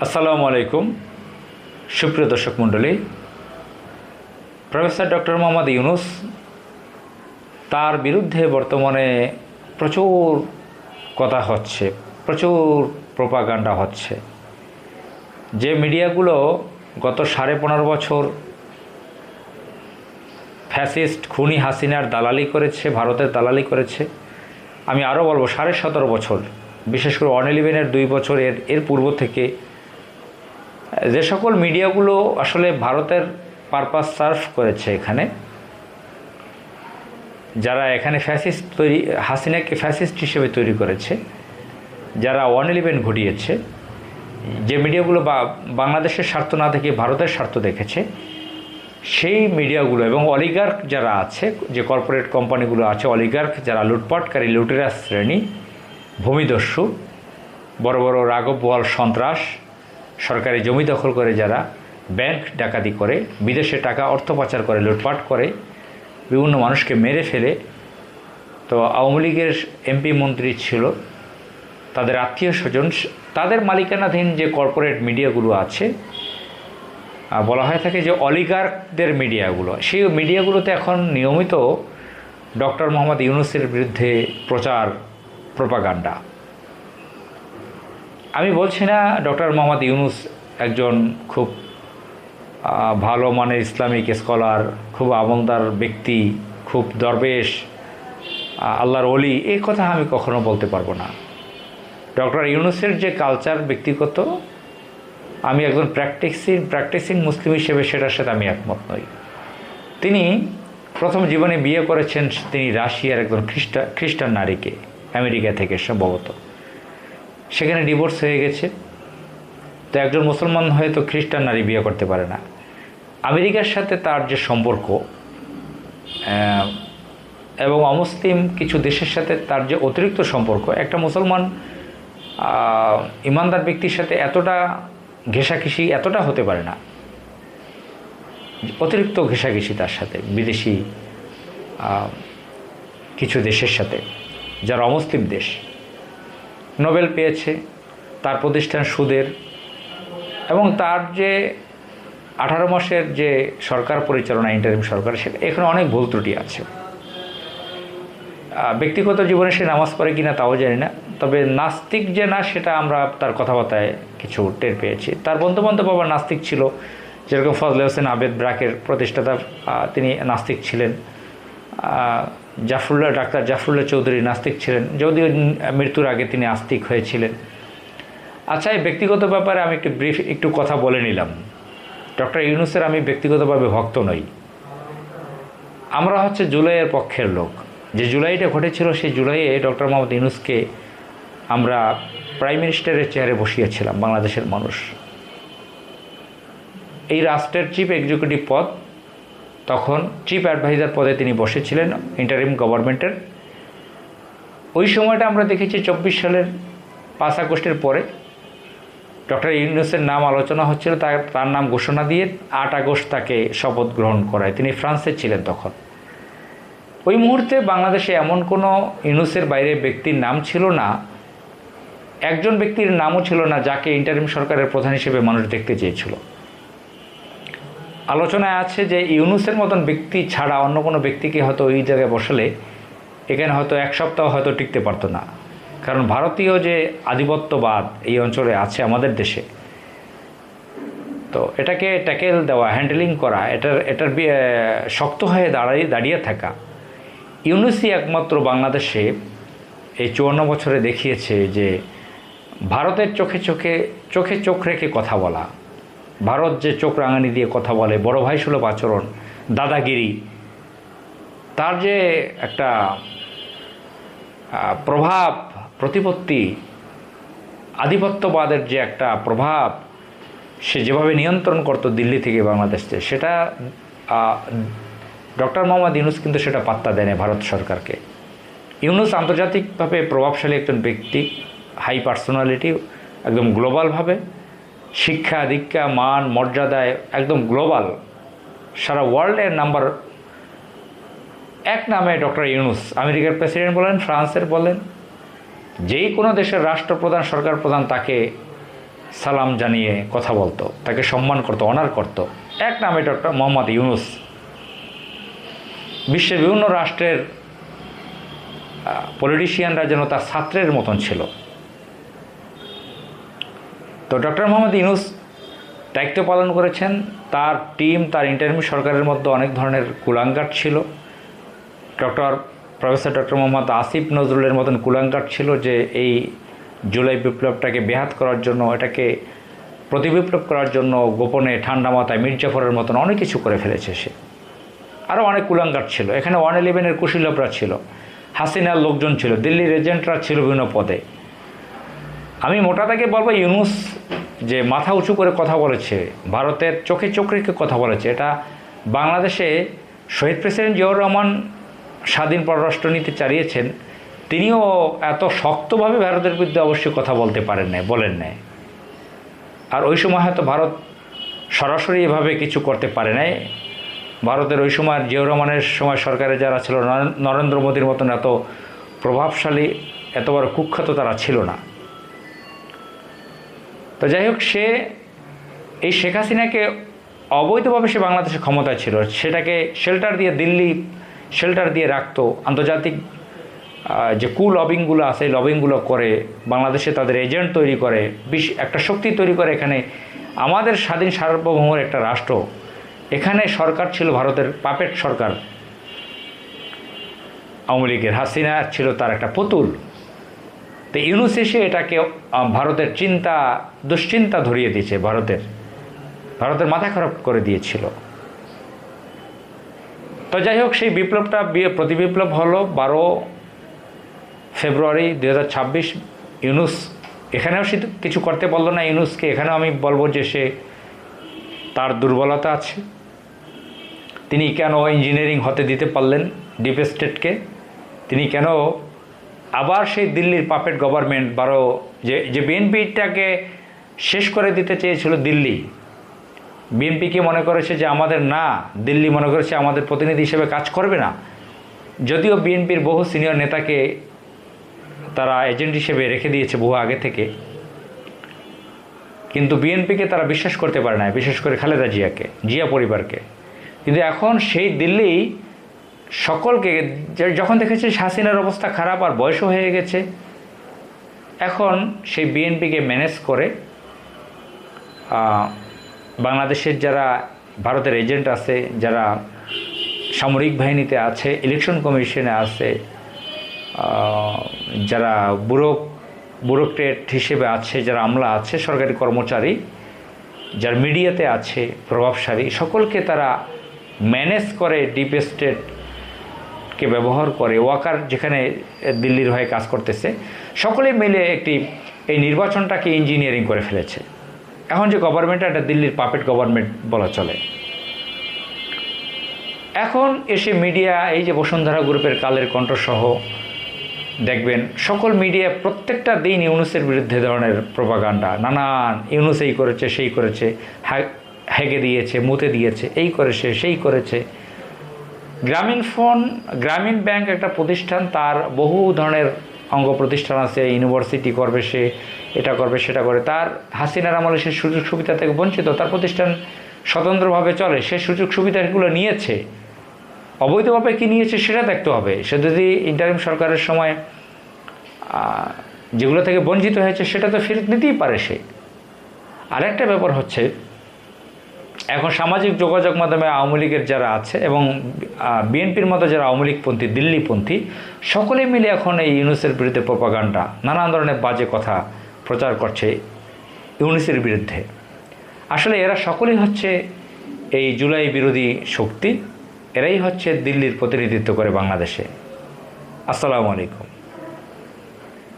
আসসালামু আলাইকুম সুপ্রিয় দর্শক মণ্ডলী। প্রফেসর ডক্টর মোহাম্মদ ইউনূস তার বিরুদ্ধে বর্তমানে প্রচুর কথা হচ্ছে, প্রচুর প্রোপাগান্ডা হচ্ছে। যে মিডিয়াগুলো গত 15.5 বছর ফ্যাসিস্ট খুনি হাসিনার দালালি করেছে, ভারতের দালালি করেছে, আমি আরও বলবো 17.5 বছর, বিশেষ করে 111-এর 2 বছর এর পূর্ব থেকে যে সকল মিডিয়াগুলো আসলে ভারতের পারপাস সার্ভ করেছে, যারা এখানে ফ্যাসিস্ট হাসিনাকে ফ্যাসিস্ট হিসেবে তৈরি করেছে, যারা 111 ঘটিয়েছে, যে মিডিয়াগুলো বাংলাদেশের স্বার্থ না দেখে ভারতের স্বার্থ দেখেছে, সেই মিডিয়াগুলো এবং অলিগার্ক যারা আছে, যে কর্পোরেট কোম্পানিগুলো আছে, অলিগার্ক যারা লুটপাটকারী, লুটেরা শ্রেণী, ভূমিদস্যু, বড় বড় রাঘব বোয়াল সন্ত্রাস, সরকারি জমি দখল করে যারা ব্যাংক ডাকাতি করে, বিদেশে টাকা অর্থ পাচার করে, লুটপাট করে, বিভিন্ন মানুষকে মেরে ফেলে। তো আওয়ামী লীগের এমপি মন্ত্রী ছিল, তাদের আত্মীয় স্বজন, তাদের মালিকানাধীন যে কর্পোরেট মিডিয়াগুলো আছে, বলা হয়ে থাকে যে অলিগার্কদের মিডিয়াগুলো, সেই মিডিয়াগুলোতে এখন নিয়মিত ডক্টর মোহাম্মদ ইউনূসের বিরুদ্ধে প্রচার, প্রোপাগান্ডা। আমি বলছি না ডক্টর মোহাম্মদ ইউনূস একজন খুব ভালো মানের ইসলামিক স্কলার, খুব আমলদার ব্যক্তি, খুব দরবেশ, আল্লাহর ওলি, এই কথা আমি কখনো বলতে পারবো না। ডক্টর ইউনূসের যে কালচার ব্যক্তিগত, আমি একজন প্র্যাকটিসিং মুসলিম হিসেবে সেটার সাথে আমি একমত নই। তিনি প্রথম জীবনে বিয়ে করেছেন তিনি রাশিয়ার একজন খ্রিস্টান নারীকে, আমেরিকা থেকে সম্ভবত, সেখানে ডিভোর্স হয়ে গেছে। তো একজন মুসলমান হয়তো খ্রিস্টান নারী বিয়ে করতে পারে না। আমেরিকার সাথে তার যে সম্পর্ক এবং অমুসলিম কিছু দেশের সাথে তার যে অতিরিক্ত সম্পর্ক, একটা মুসলমান ইমানদার ব্যক্তির সাথে এতটা ঘেঁষাঘেঁষি এতটা হতে পারে না, অতিরিক্ত ঘেঁষাঘেঁষি তার সাথে বিদেশি কিছু দেশের সাথে, যারা অমুসলিম দেশ। নোবেল পেয়েছে, তার প্রতিষ্ঠান সুদের, এবং তার যে 18 মাসের যে সরকার পরিচালনা, ইন্টারিম সরকার, সেটা এখানে অনেক ভুল ত্রুটি আছে। ব্যক্তিগত জীবনে সে নামাজ পড়ে কিনা তাও জানি না, তবে নাস্তিক যে না সেটা আমরা তার কথাবার্তায় কিছু টের পেয়েছি। তার বন্ধুবান্ধব আবার নাস্তিক ছিল, যেরকম ফজলে হোসেন আবেদ ব্র্যাকের প্রতিষ্ঠাতা, তিনি নাস্তিক ছিলেন। ডাক্তার জাফরুল্লাহ চৌধুরী নাস্তিক ছিলেন, যদিও মৃত্যুর আগে তিনি আস্তিক হয়েছিলেন। আচ্ছা, এই ব্যক্তিগত ব্যাপারে আমি একটু কথা বলে নিলাম। ডক্টর ইউনূসের আমি ব্যক্তিগতভাবে ভক্ত নই। আমরা হচ্ছে জুলাইয়ের পক্ষের লোক। যে জুলাইটা ঘটেছিল, সেই জুলাইয়ে ডক্টর মোহাম্মদ ইউনূসকে আমরা প্রাইম মিনিস্টারের চেয়ারে বসিয়েছিলাম বাংলাদেশের মানুষ। এই রাষ্ট্রের চিফ এক্সিকিউটিভ পদ, তখন চিফ অ্যাডভাইজার পদে তিনি বসেছিলেন ইন্টারিম গভর্নমেন্টের। ওই সময়টা আমরা দেখেছি 24 সালের 5 আগস্টের পরে ডক্টর ইউনূসের নাম আলোচনা হচ্ছিল, তার নাম ঘোষণা দিয়ে 8 আগস্ট তাকে শপথ গ্রহণ করায়। তিনি ফ্রান্সে ছিলেন তখন। ওই মুহূর্তে বাংলাদেশে এমন কোনো ইউনূসের বাইরে ব্যক্তির নাম ছিল না, একজন ব্যক্তির নামও ছিল না যাকে ইন্টারিম সরকারের প্রধান হিসেবে মানুষ দেখতে চেয়েছিল। আলোচনায় আছে যে ইউনূসের মতন ব্যক্তি ছাড়া অন্য কোনো ব্যক্তিকে হয়তো ওই জায়গায় বসালে এখানে হয়তো 1 সপ্তাহ হয়তো টিকতে পারতো না। কারণ ভারতীয় যে আধিপত্যবাদ এই অঞ্চলে আছে আমাদের দেশে, তো এটাকে ট্যাকেল দেওয়া, হ্যান্ডেলিং করা, এটার শক্ত হয়ে দাঁড়িয়ে থাকা, ইউনূসই একমাত্র বাংলাদেশে এই 54 বছরে দেখিয়েছে যে ভারতের চোখে চোখ রেখে কথা বলা, ভারত যে চোখ রাঙানি দিয়ে কথা বলে, বড় ভাই সুলভ আচরণ, দাদাগিরি, তার যে একটা প্রভাব, প্রতিপত্তি, আধিপত্যবাদের যে একটা প্রভাব, সে যেভাবে নিয়ন্ত্রণ করতো দিল্লি থেকে বাংলাদেশে, সেটা ডক্টর মোহাম্মদ ইউনূস কিন্তু সেটা পাত্তা দেয় না ভারত সরকারকে। ইউনূস আন্তর্জাতিকভাবে প্রভাবশালী একজন ব্যক্তি, হাই পার্সোনালিটি, একদম গ্লোবালভাবে শিক্ষা দীক্ষা মান মর্যাদায় একদম গ্লোবাল, সারা ওয়ার্ল্ডের নাম্বার 1 নামে ডক্টর ইউনূস। আমেরিকার প্রেসিডেন্ট বলেন, ফ্রান্সের বলেন, যেই কোনো দেশের রাষ্ট্রপ্রধান, সরকার প্রধান তাকে সালাম জানিয়ে কথা বলতো, তাকে সম্মান করতো, অনার করতো। এক নামে ডক্টর মোহাম্মদ ইউনূস। বিশ্বের বিভিন্ন রাষ্ট্রের পলিটিশিয়ানরা যেন তার ছাত্রের মতন ছিল। তো ডক্টর মোহাম্মদ ইউনূস দায়িত্ব পালন করেছেন। তার টিম, তার ইন্টারিম সরকারের মধ্যে অনেক ধরনের কুলাঙ্গার ছিল। প্রফেসর ডক্টর মোহাম্মদ আসিফ নজরুলের মতন কুলাঙ্গার ছিল, যে এই জুলাই বিপ্লবটাকে বেহাত করার জন্য, এটাকে প্রতিবিপ্লব করার জন্য গোপনে ঠান্ডা মাথায় মীর জাফরের মতন অনেক কিছু করে ফেলেছে সে। আরও অনেক কুলাঙ্গার ছিল। এখানে 111-এর কুশীলভরা ছিল, হাসিনার লোকজন ছিল, দিল্লির এজেন্টরা ছিল বিভিন্ন পদে। আমি মোটা দাগে বলবো, ইউনূস যে মাথা উঁচু করে কথা বলেছে, ভারতের চোখে চোখ রেখে কথা বলেছে, এটা বাংলাদেশে শহীদ প্রেসিডেন্ট জিয়াউর রহমান স্বাধীন পররাষ্ট্রনীতি চালিয়েছেন, তিনিও এত শক্তভাবে ভারতের বিরুদ্ধে অবশ্যই কথা বলতে বলেন নাই। আর ওই সময় হয়তো ভারত সরাসরি এভাবে কিছু করতে পারে নাই। ভারতের ওই সময় জিয়াউর রহমানের সময় সরকারে যারা ছিল, নরেন্দ্র মোদীর মতন এত প্রভাবশালী, এত বড় কুখ্যাত তারা ছিল না। তো যাই হোক, সে এই শেখ হাসিনাকে অবৈধভাবে সে বাংলাদেশে ক্ষমতায় ছিল, সেটাকে শেল্টার দিয়ে, দিল্লি শেল্টার দিয়ে রাখতো। আন্তর্জাতিক যে লবিংগুলো আছে, এই লবিংগুলো করে বাংলাদেশে তাদের এজেন্ট তৈরি করে, একটা শক্তি তৈরি করে। এখানে আমাদের স্বাধীন সার্বভৌমের একটা রাষ্ট্র, এখানে সরকার ছিল ভারতের পাপেট সরকার আওয়ামী লীগের। হাসিনা ছিল তার একটা পুতুল। তো ইউনূস এসে এটাকে ভারতের দুশ্চিন্তা ধরিয়ে দিয়েছে, ভারতের মাথা খারাপ করে দিয়েছিল। তো যাই হোক, সেই বিপ্লবটা প্রতিবিপ্লব হলো 12 ফেব্রুয়ারি 2026। ইউনূস এখানেও সে কিছু করতে পারল না। ইউনূসকে এখানেও আমি বলবো যে তার দুর্বলতা আছে। তিনি কেন ইঞ্জিনিয়ারিং হতে দিতে পারলেন ডিপ স্টেটকে? তিনি কেন আবার সেই দিল্লির পাপেট গভর্নমেন্ট, যে বিএনপিটাকে শেষ করে দিতে চেয়েছিল দিল্লি, বিএনপিকে মনে করেছে যে আমাদের না, দিল্লি মনে করেছে আমাদের প্রতিনিধি হিসেবে কাজ করবে না। যদিও বিএনপির বহু সিনিয়র নেতাকে তারা এজেন্ট হিসেবে রেখে দিয়েছে বহু আগে থেকে, কিন্তু বিএনপিকে তারা বিশ্বাস করতে পারে না, বিশেষ করে খালেদা জিয়া পরিবারকে। কিন্তু এখন সেই দিল্লি সকলকে, যখন দেখেছে হাসিনার অবস্থা খারাপ আর বয়সও হয়ে গেছে, এখন সেই বিএনপিকে ম্যানেজ করে বাংলাদেশের যারা ভারতের এজেন্ট আছে, যারা সামরিক বাহিনীতে আছে, ইলেকশন কমিশনে আছে, যারা ব্যুরোক্রেট হিসেবে আছে, যারা আমলা আছে, সরকারি কর্মচারী, যারা মিডিয়াতে আছে প্রভাবশালী, সকলকে তারা ম্যানেজ করে, ডিপ স্টেটকে ব্যবহার করে। ওয়াকার যেখানে দিল্লির হয়ে কাজ করতেছে, সকলে মিলে এই নির্বাচনটাকে ইঞ্জিনিয়ারিং করে ফেলেছে। এখন যে গভর্নমেন্টটা, এটা দিল্লির পাপেট গভর্নমেন্ট বলা চলে। এখন এসে মিডিয়া, এই যে বসুন্ধরা গ্রুপের কালের কণ্ঠসহ দেখবেন সকল মিডিয়া প্রত্যেকটা দিন ইউনূসের বিরুদ্ধে ধরনের প্রোপাগান্ডা, নানান ইউনূস এই করেছে, সেই করেছে, হেগে দিয়েছে, মুতে দিয়েছে, এই করেছে, সেই করেছে। গ্রামীণ ব্যাংক একটা প্রতিষ্ঠান, তার বহু ধরনের অঙ্গ প্রতিষ্ঠান আছে, ইউনিভার্সিটি করবে সে, এটা করবে সেটা করে। তার হাসিনার আমলে সে সুযোগ সুবিধা থেকে বঞ্চিত, তার প্রতিষ্ঠান স্বতন্ত্রভাবে চলে, সে সুযোগ সুবিধাগুলো নিয়েছে। অবৈধভাবে কী নিয়েছে সেটা দেখতে হবে। সে যদি ইন্টারিম সরকারের সময় যেগুলো থেকে বঞ্চিত হয়েছে সেটা তো ফেরত নিতেই পারে সে। আরেকটা ব্যাপার হচ্ছে, এখন সামাজিক যোগাযোগ মাধ্যমে আওয়ামী লীগের যারা আছে এবং বিএনপির মতো যারা আওয়ামী লীগপন্থী, দিল্লিপন্থী, সকলে মিলে এখন এই ইউনূসের বিরুদ্ধে প্রোপাগান্ডা, নানান ধরনের বাজে কথা প্রচার করছে ইউনূসের বিরুদ্ধে। আসলে এরা সকলেই হচ্ছে এই জুলাই বিরোধী শক্তি, এরাই হচ্ছে দিল্লির প্রতিনিধিত্ব করে বাংলাদেশে। আসসালামু আলাইকুম।